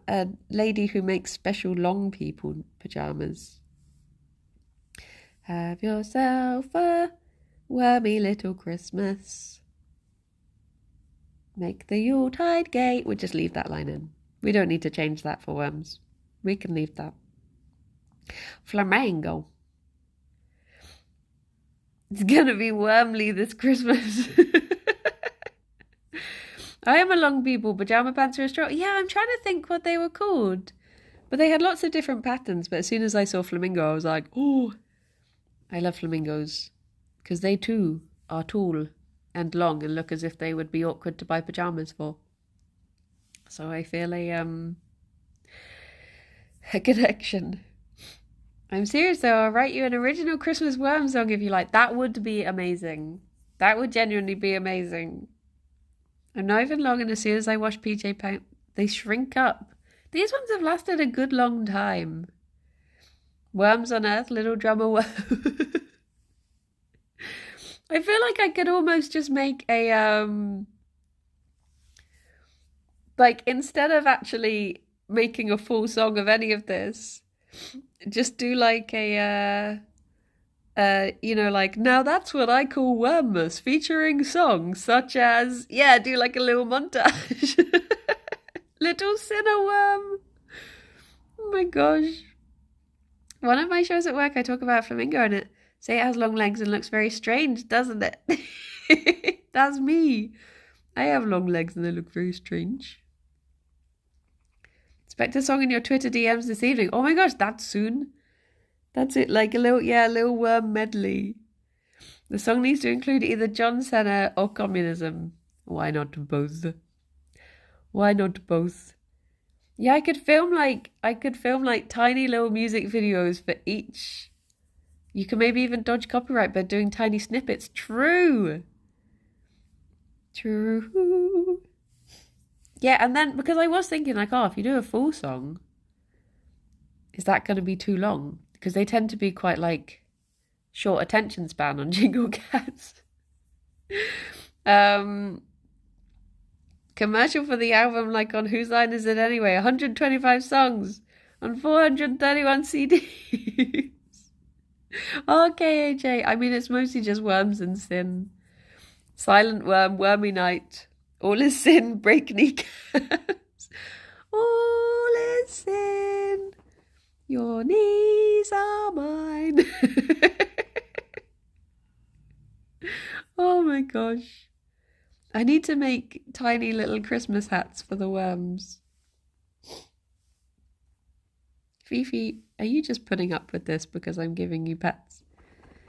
a lady who makes special long people pajamas. Have yourself a wormy little Christmas. Make the Yuletide gay. We'll just leave that line in. We don't need to change that for worms. We can leave that. Flamingo. It's gonna be wormly this Christmas. I am a long people. Pajama pants are a straw. Yeah, I'm trying to think what they were called. But they had lots of different patterns. But as soon as I saw flamingo, I was like, oh, I love flamingos. Because they too are tall and long and look as if they would be awkward to buy pajamas for. So I feel a connection. I'm serious though, I'll write you an original Christmas worm song if you like. That would be amazing. That would genuinely be amazing. I'm not even long, and as soon as I wash PJ pants, they shrink up. These ones have lasted a good long time. Worms on Earth, little drummer worm. I feel like I could almost just make a, like, instead of actually making a full song of any of this, just do like a, you know, like, now that's what I call Wormmas, featuring songs such as, yeah, do like a little montage. Little sinner worm. Oh my gosh. One of my shows at work, I talk about flamingo in it. Say it has long legs and looks very strange, doesn't it? That's me. I have long legs and they look very strange. Expect a song in your Twitter DMs this evening. Oh my gosh, that's soon. That's it, like a little worm medley. The song needs to include either John Cena or communism. Why not both? Why not both? Yeah, I could film like tiny little music videos for each. You can maybe even dodge copyright by doing tiny snippets. True. Yeah, and then, because I was thinking like, oh, if you do a full song, is that going to be too long? Because they tend to be quite like short attention span on Jingle Cats. Commercial for the album, like on Whose Line Is It Anyway? 125 songs on 431 CDs. Okay, AJ. I mean, it's mostly just worms and sin. Silent worm, wormy night. All is sin, break kneecaps. All is sin. Your knees are mine. Oh my gosh. I need to make tiny little Christmas hats for the worms. Fifi, are you just putting up with this because I'm giving you pets?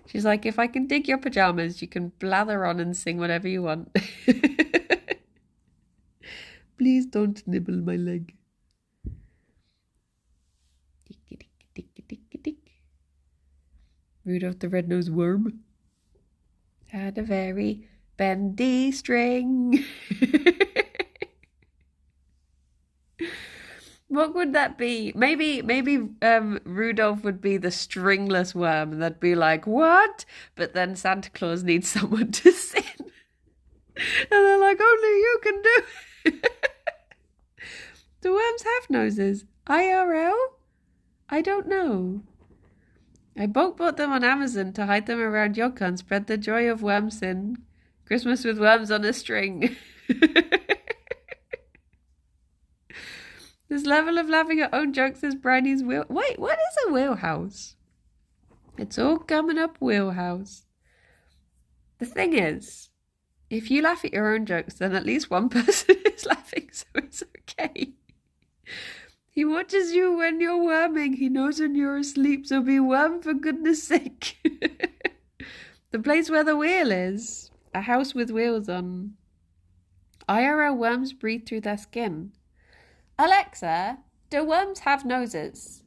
She's like, if I can dig your pajamas, you can blather on and sing whatever you want. Please don't nibble my leg. Rudolph the Red-Nosed Worm had a very bendy string. What would that be? Maybe Rudolph would be the stringless worm, and they'd be like, what? But then Santa Claus needs someone to sing. And they're like, only you can do it. Do worms have noses? IRL? I don't know. I bulk bought them on Amazon to hide them around Yogka and spread the joy of wormsin. Christmas with worms on a string. This level of laughing at own jokes is Bridie's wheel. Wait, what is a wheelhouse? It's all coming up wheelhouse. The thing is, if you laugh at your own jokes, then at least one person is laughing, so it's okay. He watches you when you're worming. He knows when you're asleep, so be worm for goodness sake. The place where the wheel is. A house with wheels on. IRL worms breathe through their skin. Alexa, do worms have noses?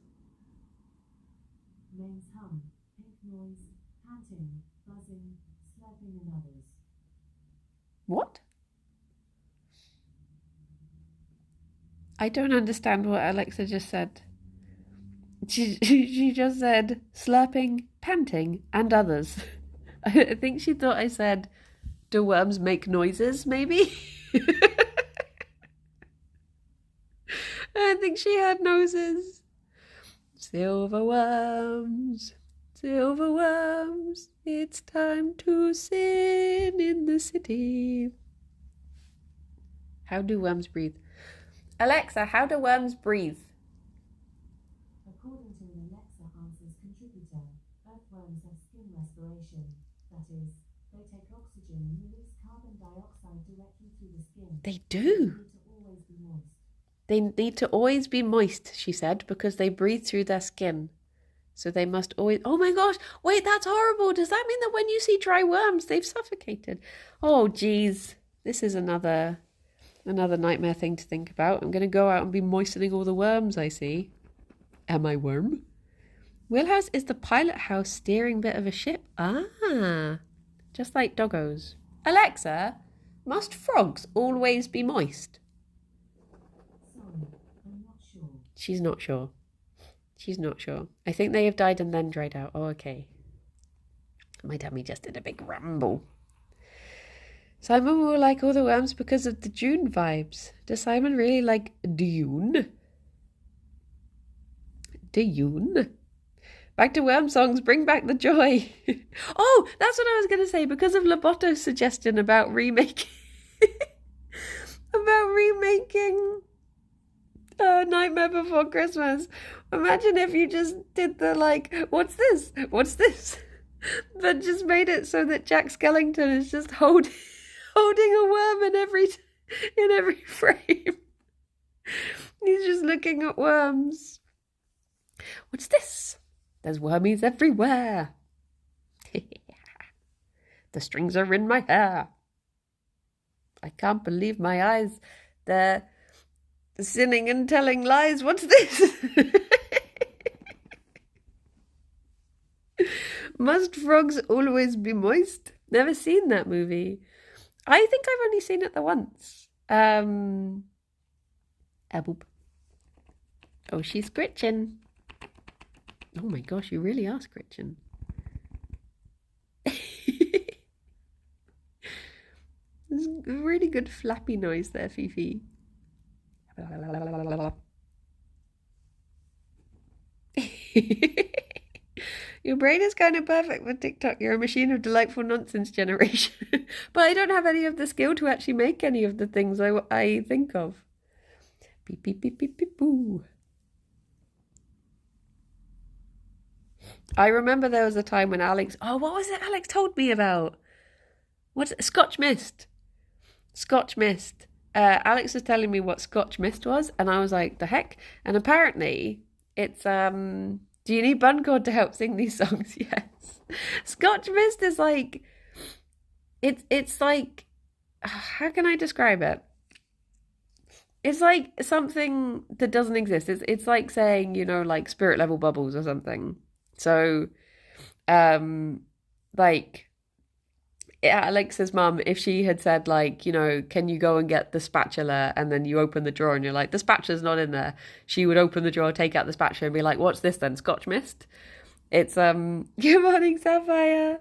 Names hum, pink noise, panting, buzzing, slurping and others. What? I don't understand what Alexa just said. She just said slurping, panting, and others. I think she thought I said, do worms make noises, maybe? I think she had noses. Silver worms, it's time to sin in the city. How do worms breathe? Alexa, how do worms breathe? According to an Alexa Answers contributor, earthworms have skin respiration. That is, they take oxygen and release carbon dioxide directly through the skin. They do. They need to always be moist, she said, because they breathe through their skin. So they must always... Oh my gosh, wait, that's horrible. Does that mean that when you see dry worms, they've suffocated? Oh, geez. This is another nightmare thing to think about. I'm going to go out and be moistening all the worms I see. Am I worm? Wheelhouse is the pilot house steering bit of a ship. Ah, just like doggos. Alexa, must frogs always be moist? Sorry, I'm not sure. She's not sure. She's not sure. I think they have died and then dried out. Oh, okay. My tummy just did a big rumble. Simon will like all the worms because of the Dune vibes. Does Simon really like Dune? Dune? Back to worm songs, bring back the joy. Oh, that's what I was going to say. Because of Loboto's suggestion about remaking... Nightmare Before Christmas. Imagine if you just did the like, what's this? What's this? But just made it so that Jack Skellington is just holding a worm in every frame. He's just looking at worms. What's this? There's wormies everywhere. The strings are in my hair. I can't believe my eyes. They're sinning and telling lies. What's this? Must frogs always be moist? Never seen that movie. I think I've only seen it the once. Boop. Oh, she's scritching. Oh my gosh, you really are scritching. There's a really good flappy noise there, Fifi. Your brain is kind of perfect for TikTok. You're a machine of delightful nonsense generation. But I don't have any of the skill to actually make any of the things I think of. Beep, beep, beep, beep, beep, boo. I remember there was a time when Alex... Oh, what was it Alex told me about? What's it? Scotch Mist. Scotch Mist. Alex was telling me what Scotch Mist was, and I was like, the heck? And apparently, it's... Do you need bun cord to help sing these songs? Yes. Scotch Mist is like... It's like... How can I describe it? It's like something that doesn't exist. It's like saying, you know, like spirit level bubbles or something. So, like... Alex's mum, if she had said like, you know, can you go and get the spatula, and then you open the drawer and you're like, the spatula's not in there, she would open the drawer, take out the spatula and be like, what's this then? Scotch Mist? It's good morning, Sapphire.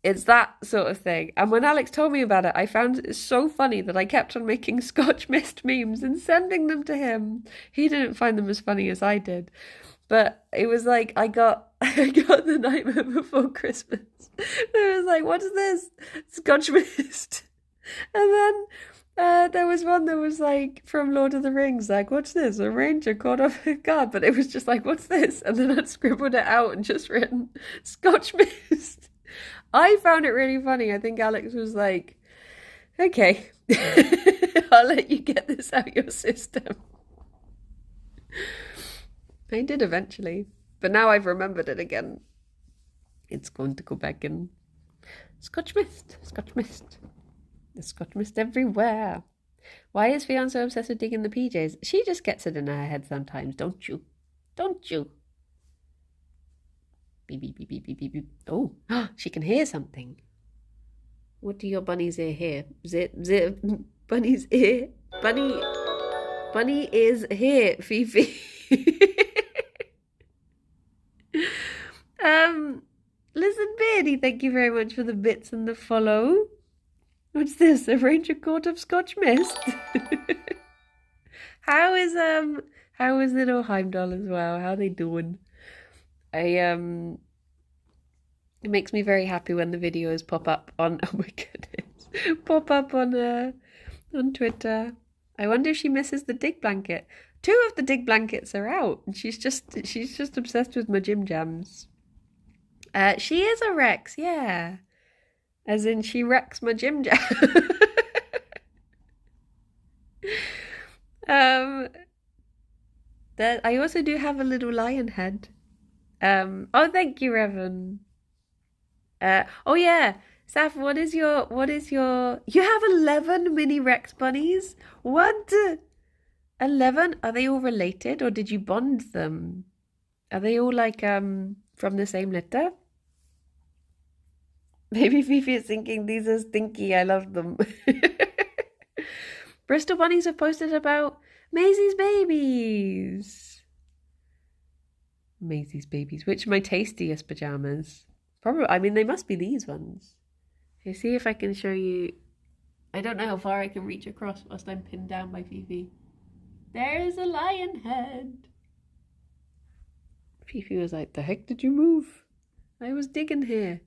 It's that sort of thing. And when Alex told me about it, I found it so funny that I kept on making Scotch Mist memes and sending them to him. He didn't find them as funny as I did. But it was like I got The Nightmare Before Christmas. It was like, what's this? Scotch Mist. And then there was one that was like from Lord of the Rings, like, what's this? A ranger caught off guard. But it was just like, what's this? And then I'd scribbled it out and just written Scotch Mist. I found it really funny. I think Alex was like, okay, I'll let you get this out your system. I did eventually, but now I've remembered it again. It's going to go back in. Scotch Mist, Scotch Mist. There's Scotch Mist everywhere. Why is Ffion so obsessed with digging the PJs? She just gets it in her head sometimes, don't you? Don't you? Beep, beep, beep, beep, beep, beep, beep. Oh, she can hear something. What do your bunny's ear hear? Zip, zip, bunny's ear. Bunny is here, Fifi. Listen, Beardy, thank you very much for the bits and the follow. What's this? A ranger quart of Scotch Mist? How is little Heimdall as well? How are they doing? It makes me very happy when the videos pop up on on Twitter. I wonder if she misses the dig blanket. 2 of the dig blankets are out, and she's just obsessed with my Jim Jams. She is a Rex, yeah. As in she wrecks my Jim Jam. I also do have a little lion head. Oh, thank you, Revan. Oh yeah, Saf, what is your? You have 11 mini Rex bunnies? What? 11? Are they all related, or did you bond them? Are they all like from the same litter? Maybe Fifi is thinking these are stinky. I love them. Bristol bunnies have posted about Maisie's babies. Maisie's babies. Which are my tastiest pajamas? Probably. I mean, they must be these ones. Okay, see if I can show you. I don't know how far I can reach across whilst I'm pinned down by Fifi. There is a lion head. Fifi was like, the heck did you move? I was digging here.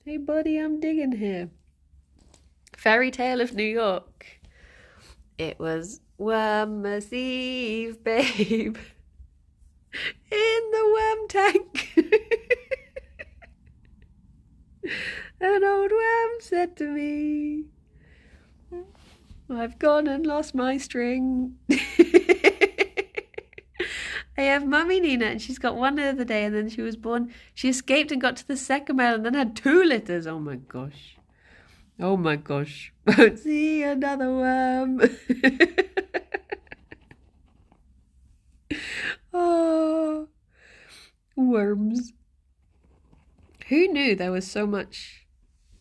Hey buddy, I'm digging here. Fairy Tale of New York. It was Whammas Eve, babe. In the Wham tank. An old Wham said to me, I've gone and lost my string. I have Mummy Nina, and she's got one the other day, and then she was born. She escaped and got to the second male and then had 2 litters. Oh my gosh. Oh my gosh. Won't see another worm. Oh, worms. Who knew there was so much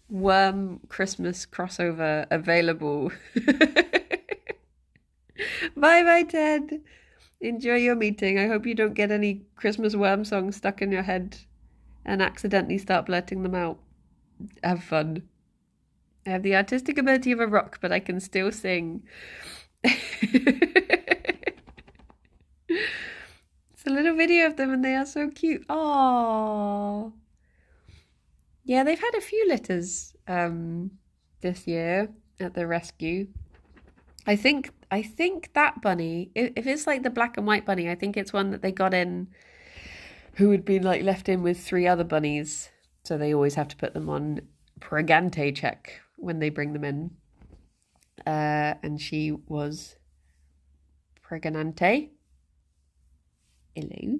worm Christmas crossover available? Bye bye, Ted. Enjoy your meeting. I hope you don't get any Christmas worm songs stuck in your head and accidentally start blurting them out. Have fun. I have the artistic ability of a rock, but I can still sing. It's a little video of them and they are so cute. Aww. Yeah, they've had a few litters this year at the rescue. I think that bunny, if it's like the black and white bunny, I think it's one that they got in who had been like left in with 3 other bunnies. So they always have to put them on pregante check when they bring them in. And she was pregnante. Hello.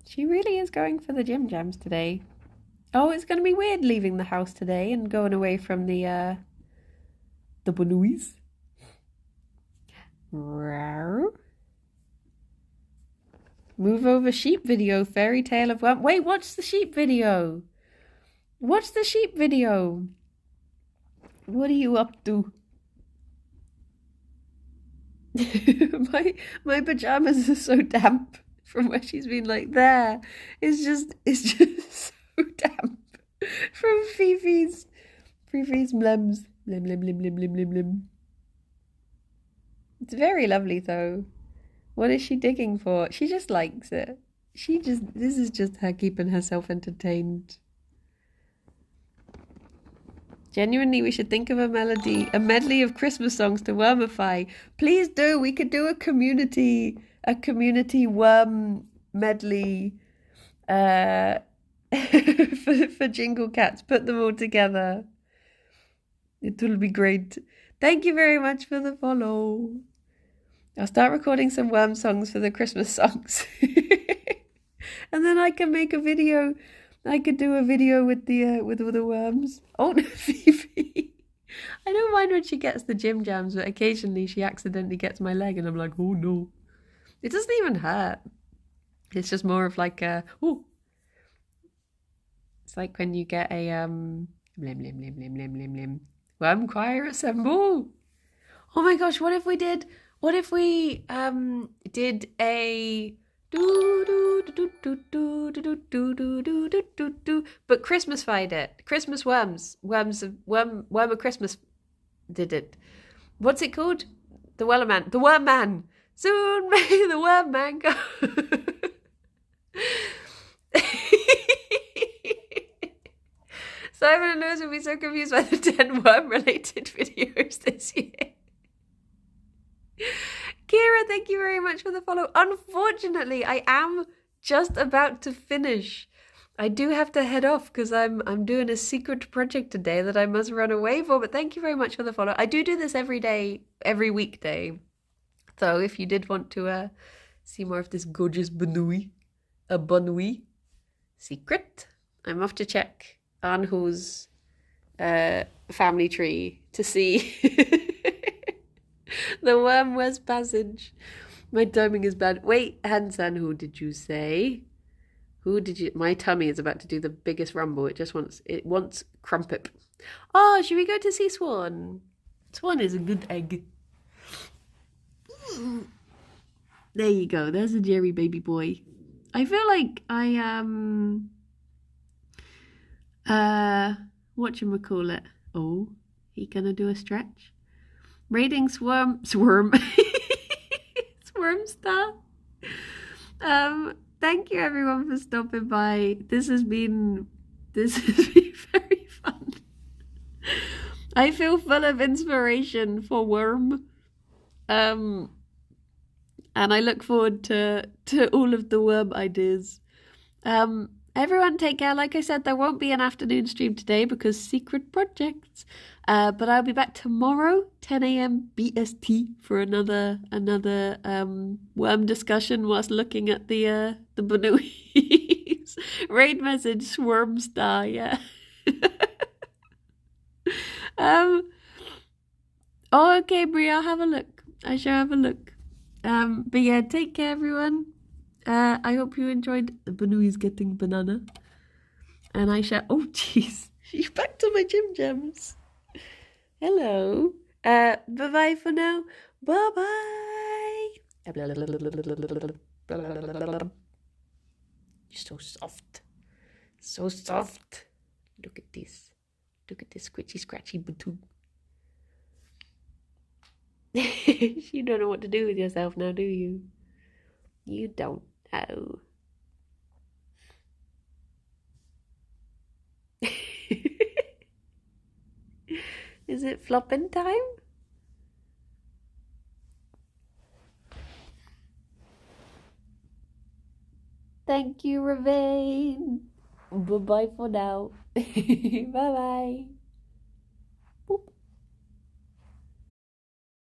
She really is going for the Jim Jams today. Oh, it's going to be weird leaving the house today and going away from the bunnies. Move over sheep video, fairy tale of one. Wait, what's the sheep video? What's the sheep video? What are you up to? my pajamas are so damp from where she's been like there. It's just so damp. From Fifi's blems. Blim, blim, blim, blim, blim, blim, blim. It's very lovely though. What is she digging for? She just likes it. This is just her keeping herself entertained. Genuinely, we should think of a medley of Christmas songs to wormify. Please do. We could do a community worm medley for Jingle Cats. Put them all together. It will be great. Thank you very much for the follow. I'll start recording some worm songs for the Christmas songs. And then I can make a video. I could do a video with all the worms. Oh, no, Fifi. I don't mind when she gets the gym jams, but occasionally she accidentally gets my leg and I'm like, oh no. It doesn't even hurt. It's just more of like a, oh. It's like when you get a, blim, blim, blim, blim, blim, blim, blim. Worm choir assemble. Oh my gosh, what if we did a but Christmas-fied it. Christmas worms of Christmas did it. What's it called? The worm man. Soon may the worm man go. Simon and Lewis will be so confused by the 10 worm related videos this year. Kira, thank you very much for the follow. Unfortunately, I am just about to finish. I do have to head off because I'm doing a secret project today that I must run away for, but thank you very much for the follow. I do this every day, every weekday. So if you did want to see more of this gorgeous bonui secret, I'm off to check Anhu's family tree to see the Worm West Passage. My timing is bad. Wait, Hansan, who did you say? My tummy is about to do the biggest rumble. It wants crumpet. Oh, should we go to see Swan? Swan is a good egg. There you go. There's a Gerry baby boy. I feel like I am whatchamacallit. Oh, he gonna do a stretch? Rating Swarm Swarm Star. Thank you everyone for stopping by. This has been very fun. I feel full of inspiration for worm. And I look forward to all of the worm ideas. Everyone take care. Like I said, there won't be an afternoon stream today because secret projects. But I'll be back tomorrow, 10 a.m. BST for another worm discussion whilst looking at the Banuis. Raid message Swarm Star, yeah. Oh, okay, Brie, I'll have a look. I shall have a look. But yeah, take care, everyone. I hope you enjoyed the Banui's getting banana. And I shall... Oh, jeez. She's back to my Jim Jams. Hello. Bye-bye for now. Bye-bye. You're so soft. So soft. Look at this. Look at this squitchy, scratchy batoon. You don't know what to do with yourself now, do you? You don't know. Is it flopping time? Thank you, Ravane. Bye-bye for now. Bye-bye.